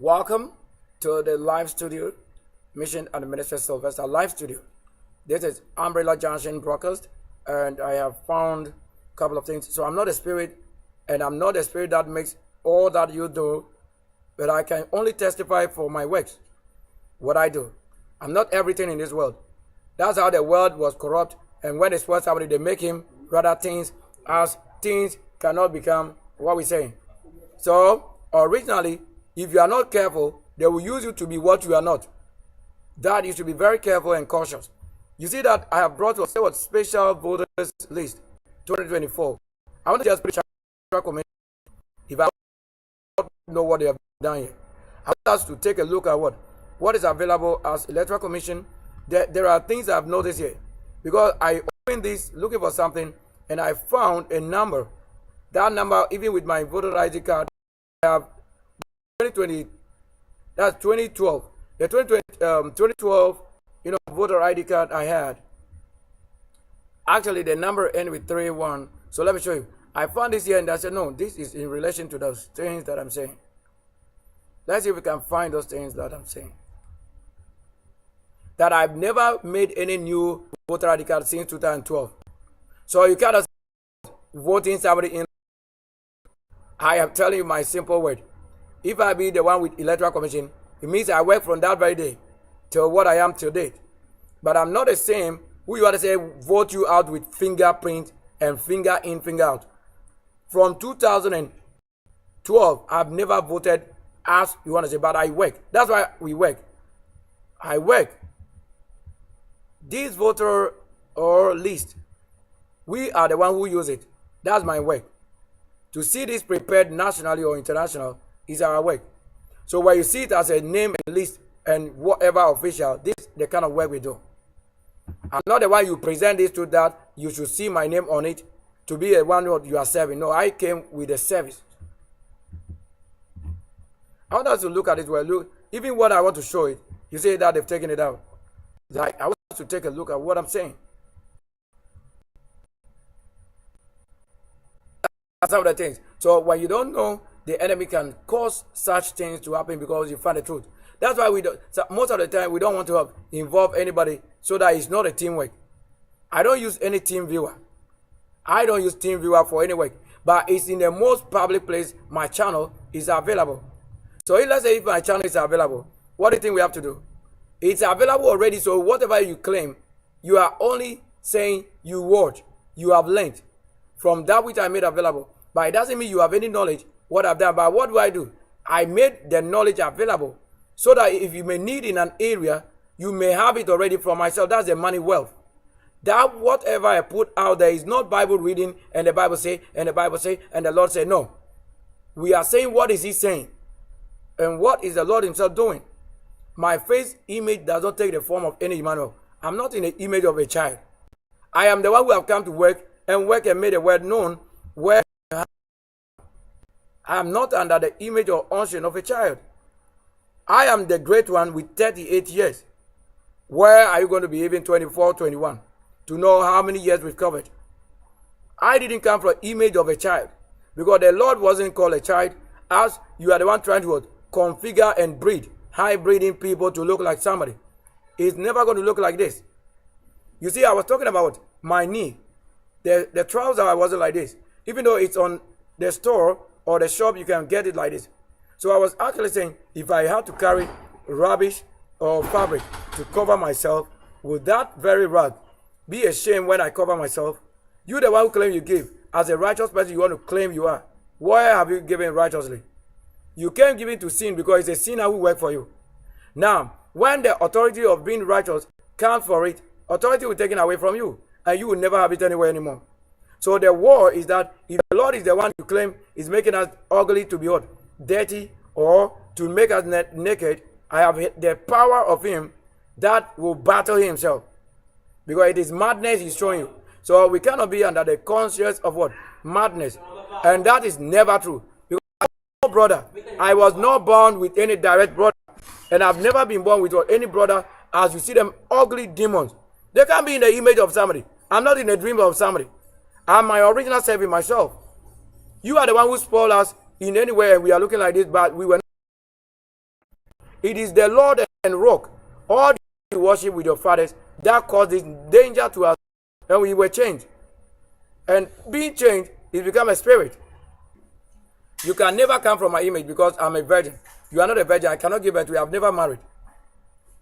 Welcome to the live studio, Mission and Minister Sylvester live studio. This is Umbrella Junction broadcast, and I have found a couple of things. So I'm not a spirit, and I'm not a spirit that makes all that you do, but I can only testify for my works, what I do. I'm not everything in this world. That's how the world was corrupt, and when they spoil somebody, they make him rather things, as things cannot become what we're saying. So originally, if you are not careful, they will use you to be what you are not. That you should be very careful and cautious. You see that I have brought a special voters list 2024. I want to just preach a comment. If I don't know what they have done here, I want us to take a look at what is available as electoral commission. There are things I've noticed here, because I opened this looking for something and I found a number. That number, even with my voter ID card, I have 2020, that's 2012. The 2012, voter ID card I had. Actually, the number ends with 31. So let me show you. I found this here and I said, no, this is in relation to those things that I'm saying. Let's see if we can find those things that I'm saying. That I've never made any new voter ID card since 2012. So you cannot voting somebody in. I am telling you my simple word. If I be the one with electoral commission, it means I work from that very day till what I am till date. But I'm not the same who you want to say vote you out with fingerprint and finger in, finger out. From 2012, I've never voted as you want to say, but I work. That's why we work. I work. This voter or list, we are the one who use it. That's my work. To see this prepared nationally or international is our work. So when you see it as a name and list and whatever official, this is the kind of work we do. I'm not the one you present this to that you should see my name on it to be a one you are serving. No, I came with a service. I want us to look at it well. Look, even what I want to show it, you say that they've taken it out. Like, I want us to take a look at what I'm saying. That's some of the things. So when you don't know, the enemy can cause such things to happen because you find the truth. That's why we don't. So most of the time, we don't want to involve anybody so that it's not a teamwork. I don't use any team viewer. I don't use team viewer for any work, but it's in the most public place. My channel is available. So let's say if my channel is available, what do you think we have to do? It's available already. So whatever you claim, you are only saying you watch, you have learned from that which I made available. But it doesn't mean you have any knowledge what I've done. But what do? I made the knowledge available so that if you may need in an area, you may have it already from myself. That's the money wealth. That whatever I put out there is not Bible reading and the Bible say, and the Bible say, and the Lord say, no. We are saying what is he saying? And what is the Lord himself doing? My face image does not take the form of any Emmanuel. I'm not in the image of a child. I am the one who have come to work and made the word known where I am not under the image or unction of a child. I am the great one with 38 years. Where are you going to be even 24, 21? To know how many years we've covered. I didn't come from the image of a child. Because the Lord wasn't called a child, as you are the one trying to configure and breed, hybriding people to look like somebody. It's never going to look like this. You see, I was talking about my knee. The trouser I wasn't like this. Even though it's on the store or the shop, you can get it like this. So I was actually saying, if I had to carry rubbish or fabric to cover myself, would that very rag be a shame when I cover myself? You the one who claim you give. As a righteous person, you want to claim you are. Why have you given righteously? You can't give it to sin because it's a sinner who works for you. Now, when the authority of being righteous comes for it, authority will be taken away from you. And you will never have it anywhere anymore. So the war is that if the Lord is the one you claim is making us ugly to behold, dirty, or to make us naked, I have the power of him that will battle himself. Because it is madness he's showing you. So we cannot be under the conscience of what? Madness. And that is never true. Because I was no brother. I was not born with any direct brother. And I've never been born with any brother as you see them ugly demons. They can't be in the image of somebody. I'm not in the dream of somebody. I'm my original self in myself. You are the one who spoiled us in any way, and we are looking like this, but we were not. It is the Lord and rock. All you worship with your fathers that caused this danger to us, and we were changed. And being changed is become a spirit. You can never come from my image because I'm a virgin. You are not a virgin. I cannot give birth to you. I have never married.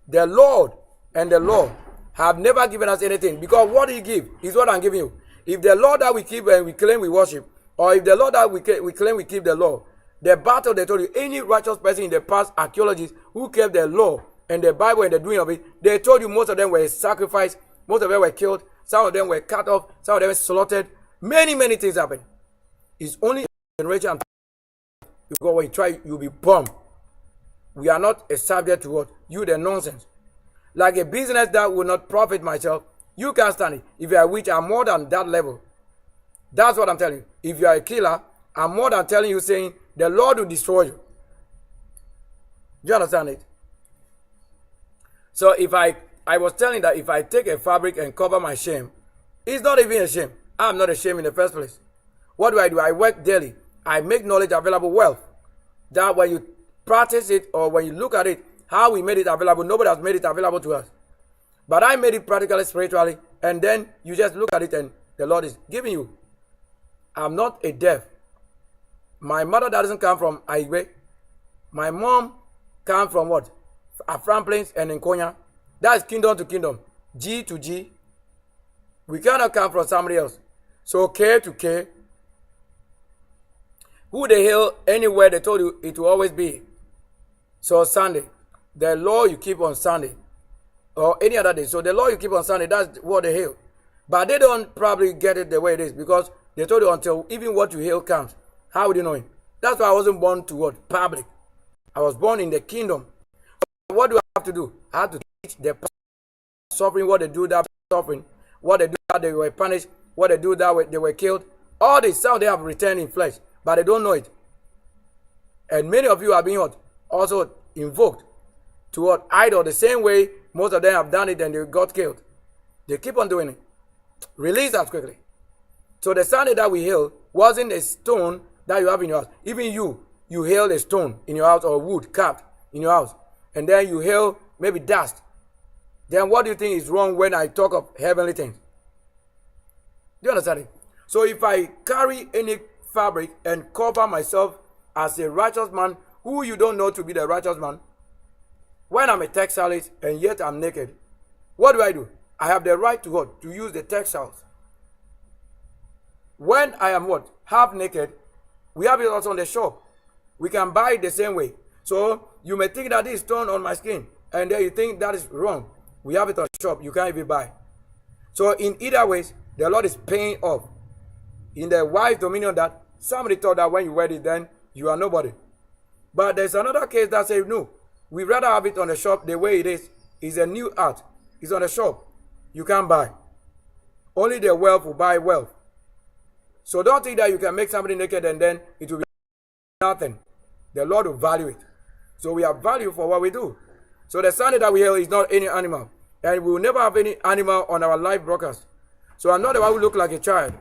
The Lord and the law have never given us anything, because what He give is what I'm giving you. If the law that we keep and we claim we worship, or if the law that we claim we keep the law, the battle they told you, any righteous person in the past, archaeologists who kept the law and the Bible and the doing of it, they told you most of them were sacrificed, most of them were killed, some of them were cut off, some of them were slaughtered. Many things happen. It's only generation because when you try, you'll be bombed. We are not a subject to what? You the nonsense. Like a business that will not profit myself, you can't stand it. If you are rich, I'm more than that level. That's what I'm telling you. If you are a killer, I'm more than telling you, saying the Lord will destroy you. Do you understand it? So if I was telling that if I take a fabric and cover my shame, it's not even a shame. I'm not ashamed in the first place. What do? I work daily. I make knowledge available, wealth. That when you practice it or when you look at it, how we made it available, nobody has made it available to us. But I made it practically, spiritually, and then you just look at it and the Lord is giving you. I'm not a deaf. My mother doesn't come from Aigbe. My mom comes from what? Afram Plains and Nkonya. That's kingdom to kingdom. G to G. We cannot come from somebody else. So K to K. Who they hail anywhere they told you it will always be. So Sunday. The law you keep on Sunday. Or any other day. So the law you keep on Sunday, that's what they hail. But they don't probably get it the way it is, because they told you until even what you hail comes. How would you know it? That's why I wasn't born to what? Public. I was born in the kingdom. What do I have to do? I have to teach the suffering, what they do that suffering, what they do that they were punished, what they do that they were killed. All this, some they have returned in flesh, but they don't know it. And many of you are being also invoked to what? Idol, the same way most of them have done it and they got killed. They keep on doing it. Release that quickly. So the Sunday that we hail wasn't a stone that you have in your house. Even you hail a stone in your house or wood carved in your house. And then you hail maybe dust. Then what do you think is wrong when I talk of heavenly things? Do you understand it? So if I carry any fabric and cover myself as a righteous man who you don't know to be the righteous man, when I'm a textilist and yet I'm naked, what do? I have the right to what? To use the textiles. When I am what? Half naked, we have it also on the shop. We can buy it the same way. So you may think that this is torn on my skin, and then you think that is wrong. We have it on the shop. You can't even buy. So in either ways, the Lord is paying off. In the wise dominion that somebody thought that when you wear it, then you are nobody. But there's another case that says no. We rather have it on the shop the way it is. It's a new art. It's on the shop. You can't buy. Only the wealth will buy wealth. So don't think that you can make somebody naked and then it will be nothing. The Lord will value it. So we have value for what we do. So the Sunday that we hail is not any animal. And we will never have any animal on our live broadcast. So I'm not the one who look like a child.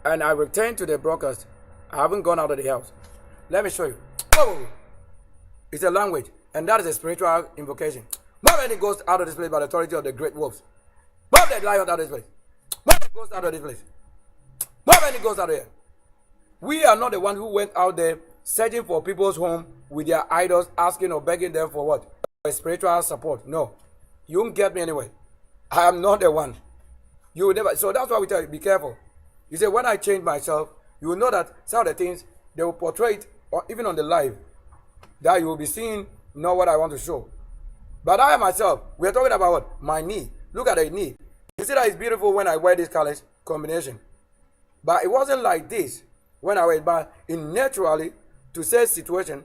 and I returned to the broadcast. I haven't gone out of the house. Let me show you. Whoa. It's a language, and that is a spiritual invocation. Move any ghost out of this place by the authority of the great wolves. Move that lion out of this place. Move the ghost out of this place. Move any ghost out of here. We are not the one who went out there searching for people's home with their idols, asking or begging them for what? For spiritual support. No. You won't get me anyway. I am not the one. You will never. So that's why we tell you, be careful. You say, when I change myself, you will know that some of the things, they will portray it, or even on the live, that you will be seeing not what I want to show. But I myself, we are talking about what? My knee. Look at the knee. You see that it's beautiful when I wear this colors combination. But it wasn't like this when I wear it. But in naturally, to say situation,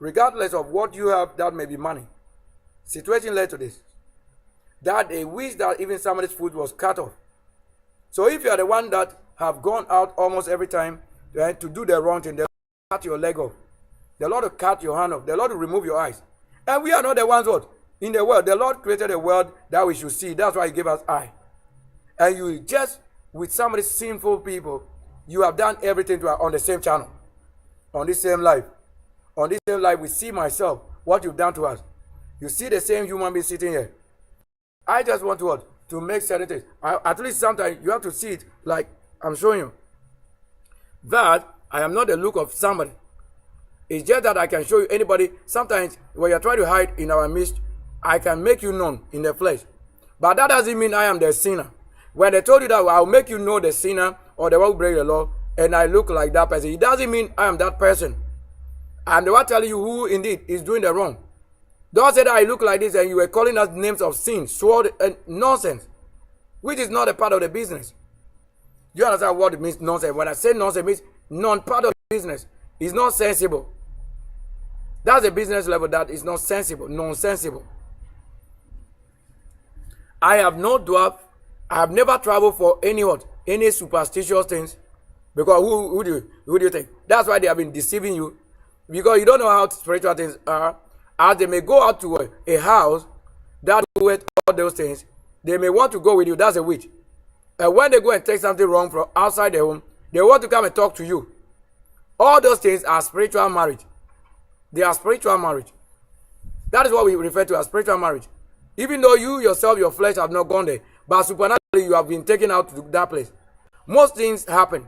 regardless of what you have, that may be money. Situation led to this. That they wish that even somebody's foot was cut off. So if you are the one that have gone out almost every time to do the wrong thing, the Lord will cut your leg off. The Lord will cut your hand off. The Lord will remove your eyes. And we are not the ones what? In the world. The Lord created a world that we should see. That's why He gave us eye. And you just, with some of these sinful people, you have done everything to on the same channel. On this same life. On this same life, we see myself, what you've done to us. You see the same human being sitting here. I just want to what? To make certain things. At least sometimes you have to see it like I'm showing you. That I am not the look of somebody. It's just that I can show you anybody. Sometimes when you're trying to hide in our midst, I can make you known in the flesh. But that doesn't mean I am the sinner. When they told you that I'll make you know the sinner or the one who break the law, and I look like that person, it doesn't mean I am that person. I'm the one telling you who indeed is doing the wrong. Don't say that I look like this and you were calling us names of sin, sword, and nonsense, which is not a part of the business. You understand what it means, nonsense? When I say nonsense, it means non-part of the business. It's not sensible. That's a business level that is not sensible, non-sensible. I have no dwarf. I have never traveled for any superstitious things. Because who do you think? That's why they have been deceiving you. Because you don't know how spiritual things are. As they may go out to a house that with all those things, they may want to go with you. That's a witch. And when they go and take something wrong from outside their home, they want to come and talk to you. All those things are spiritual marriage. They are spiritual marriage. That is what we refer to as spiritual marriage. Even though you yourself, your flesh have not gone there, but supernaturally you have been taken out to that place. Most things happen.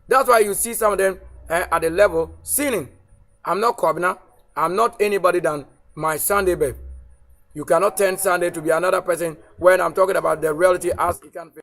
That's why you see some of them at the level sinning. I'm not Kobina. I'm not anybody than my Sunday babe. You cannot turn Sunday to be another person when I'm talking about the reality as it can be.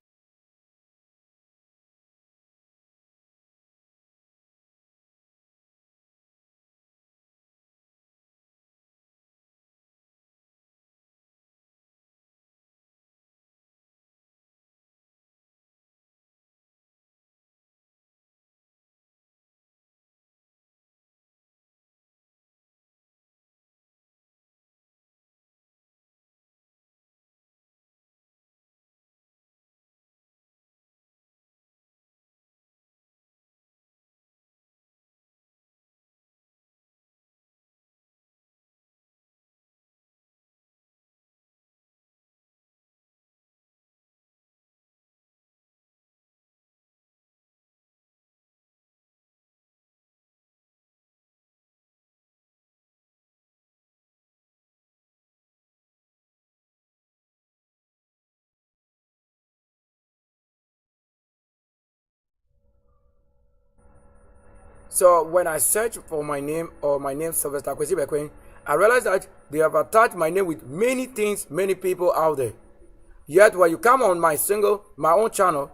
So when I search for my name or my name Sylvester Kwesi Bekwin, I realize that they have attached my name with many things, many people out there. Yet when you come on my own channel,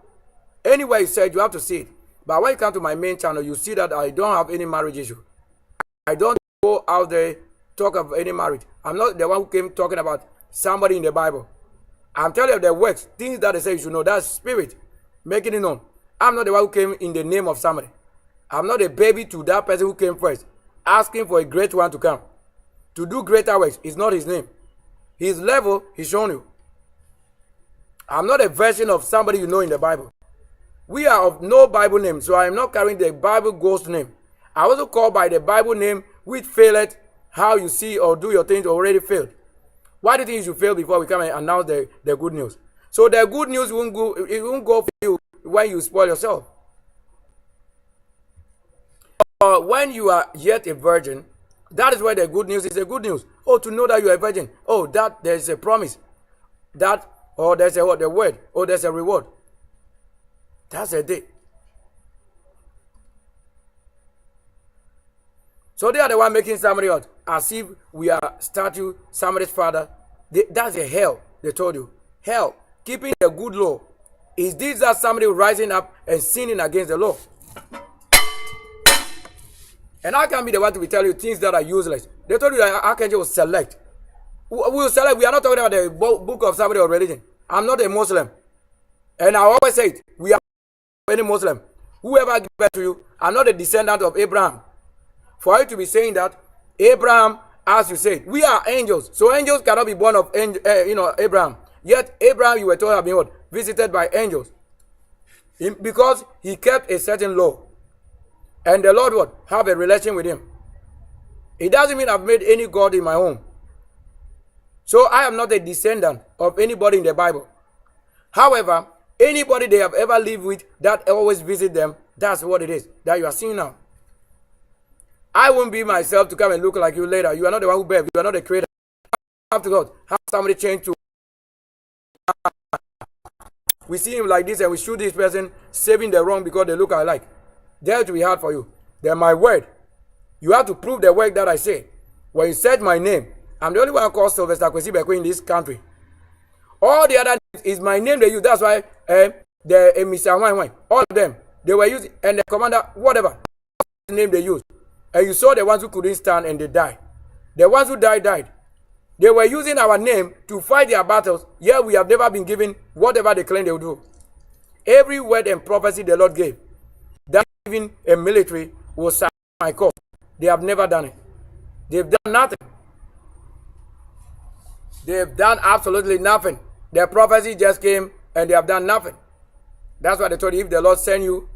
anywhere you search, you have to see it. But when you come to my main channel, you see that I don't have any marriage issue. I don't go out there talk of any marriage. I'm not the one who came talking about somebody in the Bible. I'm telling you the words, things that they say you should know. That's spirit, making it known. I'm not the one who came in the name of somebody. I'm not a baby to that person who came first, asking for a great one to come. To do greater works is not his name. His level, he's shown you. I'm not a version of somebody you know in the Bible. We are of no Bible name, so I am not carrying the Bible ghost name. I also call by the Bible name which faileth, how you see or do your things already failed. Why do you think you should fail before we come and announce the good news? So the good news won't go for you when you spoil yourself. Or when you are yet a virgin, that is where the good news is a good news. Oh, to know that you are a virgin. Oh, that there is a promise. That, or there's a what, the word. Oh, there's a reward. That's a day. So they are the one making somebody out as if we are statue, somebody's father. That's a hell, they told you. Hell, keeping the good law. Is this that somebody rising up and sinning against the law? And I can't be the one to be telling you things that are useless. They told you that Archangel will select. We will select. We are not talking about the book of somebody or religion. I'm not a Muslim. And I always say it. We are not any Muslim. Whoever gives birth to you, I'm not a descendant of Abraham. For you to be saying that, Abraham, as you said, we are angels. So angels cannot be born of Abraham. Yet Abraham, you were told, have been what? Visited by angels. Because he kept a certain law. And the Lord what? Have a relation with him. It doesn't mean I've made any God in my home. So I am not a descendant of anybody in the Bible. However, anybody they have ever lived with that always visit them, that's what it is that you are seeing now. I won't be myself to come and look like you later. You are not the one who birthed. You are not the creator. Have to God. Have somebody change to. We see him like this and we shoot this person saving the wrong because they look alike. That will be hard for you. Then my word. You have to prove the work that I say. When you said my name, I'm the only one called Sylvester Kwesi Bekwe in this country. All the other names is my name they use. That's why the Mr. Wine, all of them, they were using, and the commander, whatever name they used. And you saw the ones who couldn't stand and they died. The ones who died. They were using our name to fight their battles. Yet we have never been given whatever they claim they will do. Every word and prophecy the Lord gave, that even a military will sign my cause. They have never done it. They've done nothing. They've done absolutely nothing. Their prophecy just came and they have done nothing. That's why they told you if the Lord send you,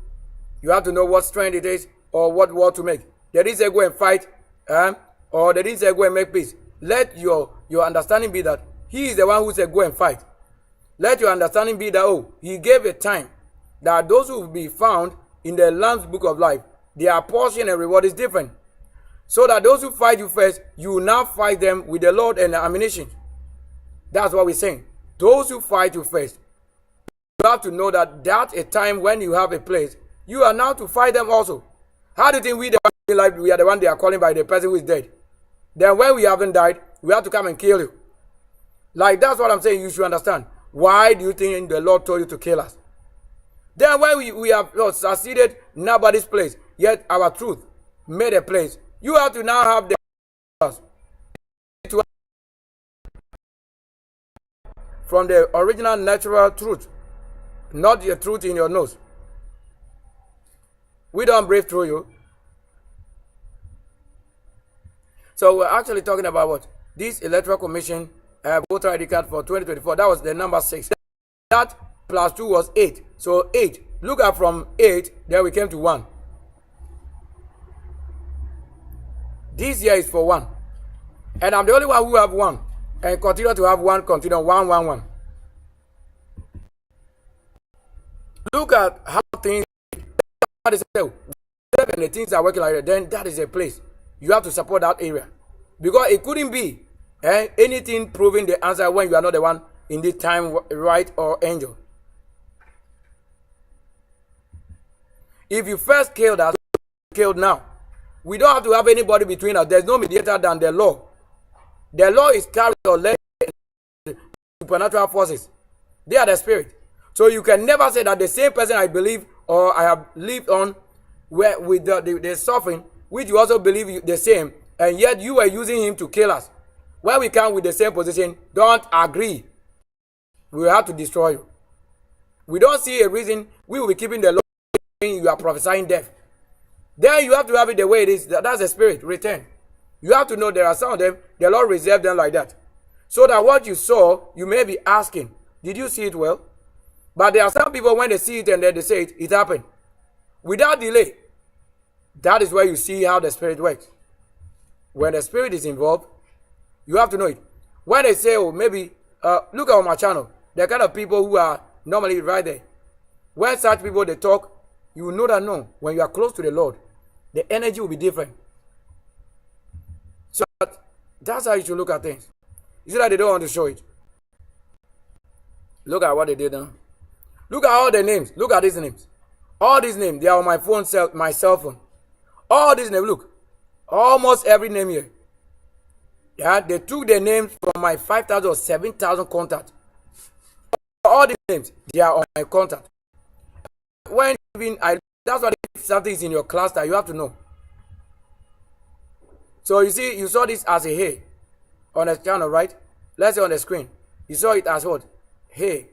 you have to know what strength it is or what war to make. They didn't say go and fight, or they didn't say go and make peace. Let your understanding be that he is the one who said go and fight. Let your understanding be that, oh, he gave a time that those who will be found in the Lamb's book of life, their portion and reward is different. So that those who fight you first, you will now fight them with the Lord and the ammunition. That's what we're saying. Those who fight you first, you have to know that that's a time when you have a place, you are now to fight them also. How do you think we are the one they are calling by the person who is dead? Then when we haven't died, we have to come and kill you. Like that's what I'm saying you should understand. Why do you think the Lord told you to kill us? Then when we have succeeded nobody's place, yet our truth made a place, you have to now have the from the original natural truth, not the truth in your nose. We don't breathe through you. So we're actually talking about what? This Electoral Commission voter ID card for 2024. That was the number 6. That plus 2 was 8. So 8. Look at from 8, then we came to 1. This year is for 1. And I'm the only one who have 1. And continue to have 1, continue 1, 1, 1. Look at how things and the things are working like that, then that is a place. You have to support that area. Because it couldn't be anything proving the answer when you are not the one in this time, right, or angel. If you first killed us, killed now. We don't have to have anybody between us. There's no mediator than the law. The law is carried or led by supernatural forces. They are the spirit. So you can never say that the same person I believe or I have lived on where with the suffering, which you also believe the same, and yet you were using him to kill us. When we come with the same position, don't agree. We will have to destroy you. We don't see a reason we will be keeping the law saying you are prophesying death. Then you have to have it the way it is. That's the spirit. Return. You have to know there are some of them, the Lord reserved them like that. So that what you saw, you may be asking, did you see it well? But there are some people, when they see it and then they say it happened. Without delay. That is where you see how the spirit works. When the spirit is involved, you have to know it. When they say, oh, maybe, look at my channel. The kind of people who are normally right there. When such people, they talk, you will know that no. When you are close to the Lord, the energy will be different. So that's how you should look at things. You see that they don't want to show it. Look at what they did now. Look at all the names. Look at these names. All these names, they are on my phone, my cell phone. All these names, look. Almost every name here. Yeah, they took the names from my 5,000 or 7,000 contacts. All these names, they are on my contact. When even that's why if something is in your cluster, you have to know. So you see, you saw this as a hey on the channel, right? Let's say on the screen. You saw it as what? Hey.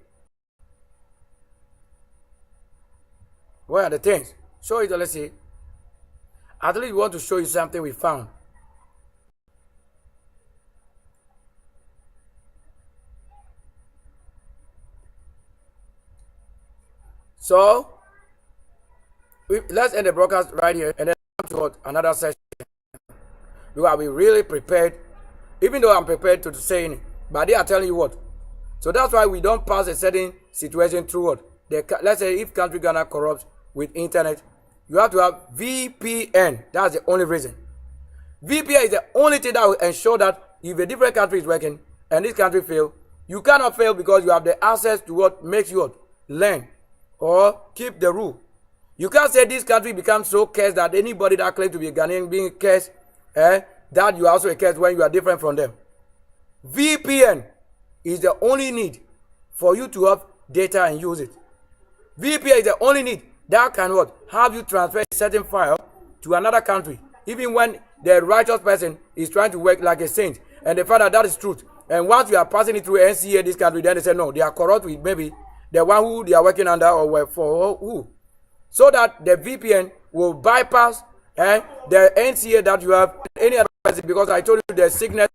Where are the things? Show it, let's see. At least we want to show you something we found. So, let's end the broadcast right here and then come to what, another session. Because we really prepared, even though I'm prepared to say it, but they are telling you what. So that's why we don't pass a certain situation through what. Let's say if country Ghana corrupts with internet, you have to have VPN. That's the only reason. VPN is the only thing that will ensure that if a different country is working and this country fail, you cannot fail because you have the access to what makes you what, learn or keep the rule. You can't say this country becomes so cursed that anybody that claims to be a Ghanaian being cursed, that you are also a curse when you are different from them. VPN is the only need for you to have data and use it. VPN is the only need that can what, have you transfer a certain file to another country, even when the righteous person is trying to work like a saint, and they find out that is truth. And once you are passing it through NCA, this country, then they say no, they are corrupt with maybe the one who they are working under or work for who. So that the VPN will bypass the NCA that you have any other person, because I told you the sickness